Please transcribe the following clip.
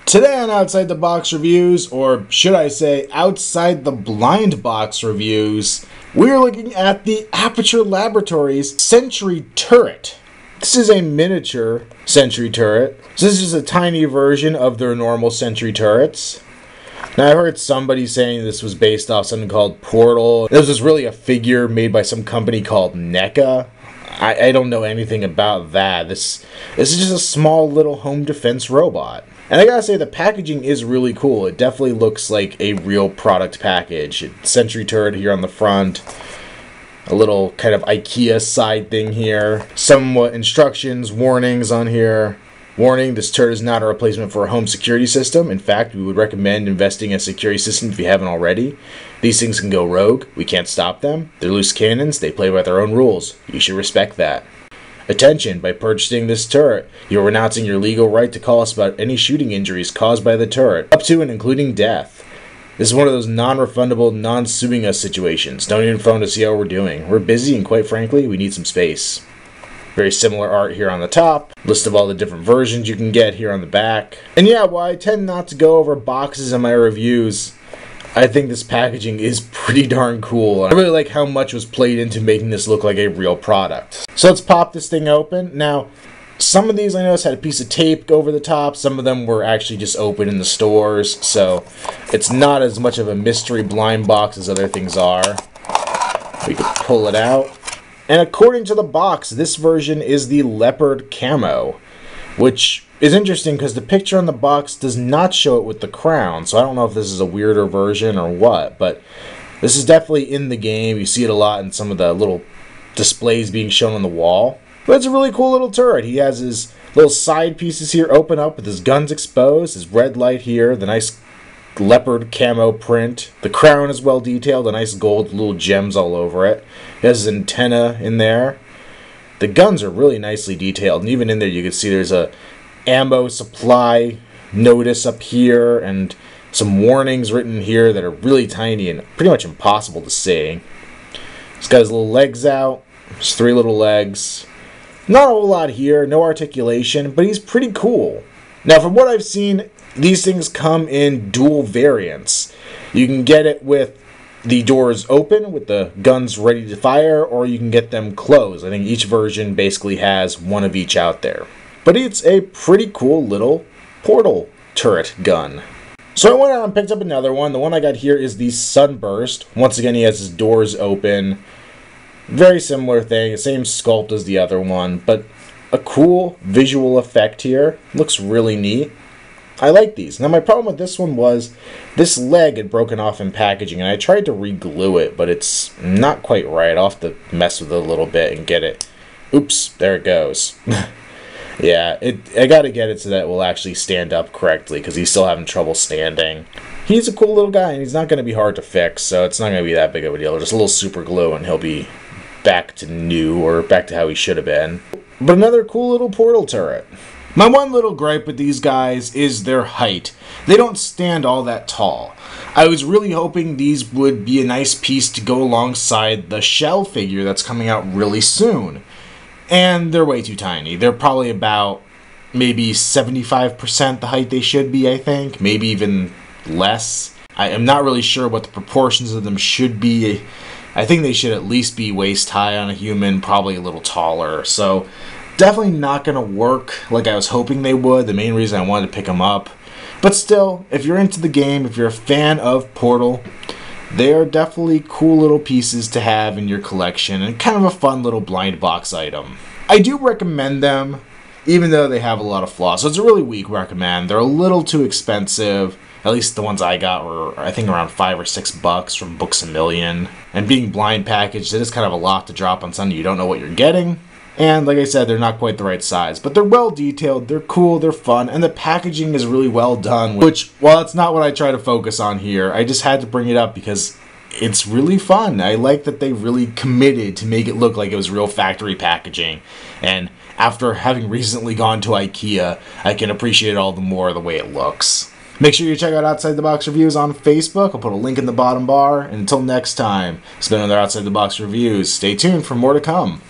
Today on Outside the Box Reviews, or should I say Outside the Blind Box Reviews, we're looking at the Aperture Laboratories Sentry Turret. This is a miniature Sentry Turret. So this is a tiny version of their normal Sentry Turrets. Now I heard somebody saying this was based off something called Portal. This was really a figure made by some company called NECA. I don't know anything about that. This is just a small little home defense robot. And I gotta say, the packaging is really cool. It definitely looks like a real product package. Sentry Turret here on the front. A little kind of IKEA side thing here. Somewhat instructions, warnings on here. Warning, this turret is not a replacement for a home security system. In fact, we would recommend investing in a security system if you haven't already. These things can go rogue. We can't stop them. They're loose cannons. They play by their own rules. You should respect that. Attention, by purchasing this turret, you are renouncing your legal right to call us about any shooting injuries caused by the turret, up to and including death. This is one of those non-refundable, non-suing us situations. Don't even phone to see how we're doing. We're busy and quite frankly, we need some space. Very similar art here on the top. List of all the different versions you can get here on the back. And yeah, while I tend not to go over boxes in my reviews, I think this packaging is pretty darn cool. I really like how much was played into making this look like a real product. So let's pop this thing open. Now, some of these I noticed had a piece of tape over the top. Some of them were actually just open in the stores. So it's not as much of a mystery blind box as other things are. We could pull it out. And according to the box, this version is the leopard camo, which is interesting because the picture on the box does not show it with the crown, so I don't know if this is a weirder version or what, but this is definitely in the game. You see it a lot in some of the little displays being shown on the wall. But it's a really cool little turret. He has his little side pieces here open up with his guns exposed, his red light here, the nice leopard camo print. The crown is well detailed, the nice gold little gems all over it. He has his antenna in there. The guns are really nicely detailed, and even in there you can see there's a ammo supply notice up here and some warnings written here that are really tiny and pretty much impossible to see. He's got his little legs out. His 3 little legs. Not a whole lot here, no articulation, but he's pretty cool. Now from what I've seen, these things come in dual variants. You can get it with the doors open with the guns ready to fire, or you can get them closed. I think each version basically has one of each out there. But it's a pretty cool little portal turret gun. So I went out and picked up another one. The one I got here is the Sunburst. Once again, he has his doors open. Very similar thing, same sculpt as the other one, but a cool visual effect here. Looks really neat. I like these. Now my problem with this one was this leg had broken off in packaging, and I tried to re-glue it, but it's not quite right. I'll have to mess with it a little bit and get it. Oops, there it goes. Yeah, I gotta get it so that it will actually stand up correctly, because he's still having trouble standing. He's a cool little guy, and he's not going to be hard to fix, so it's not going to be that big of a deal. Just a little super glue, and he'll be back to new, or back to how he should have been. But another cool little portal turret. My one little gripe with these guys is their height. They don't stand all that tall. I was really hoping these would be a nice piece to go alongside the shell figure that's coming out really soon. And they're way too tiny. They're probably about maybe 75% the height they should be, I think. Maybe even less. I am not really sure what the proportions of them should be. I think they should at least be waist high on a human, probably a little taller. So definitely not going to work like I was hoping they would. The main reason I wanted to pick them up. But still, if you're into the game, if you're a fan of Portal, they are definitely cool little pieces to have in your collection and kind of a fun little blind box item. I do recommend them, even though they have a lot of flaws. So it's a really weak recommend. They're a little too expensive. At least the ones I got were, I think, around $5 or $6 from Books A Million. And being blind packaged, it is kind of a lot to drop on something you don't know what you're getting. And like I said, they're not quite the right size, but they're well detailed, they're cool, they're fun, and the packaging is really well done, which, while it's not what I try to focus on here, I just had to bring it up because it's really fun. I like that they really committed to make it look like it was real factory packaging, and after having recently gone to IKEA, I can appreciate it all the more the way it looks. Make sure you check out Outside the Box Reviews on Facebook. I'll put a link in the bottom bar, and until next time, it's been another Outside the Box Reviews. Stay tuned for more to come.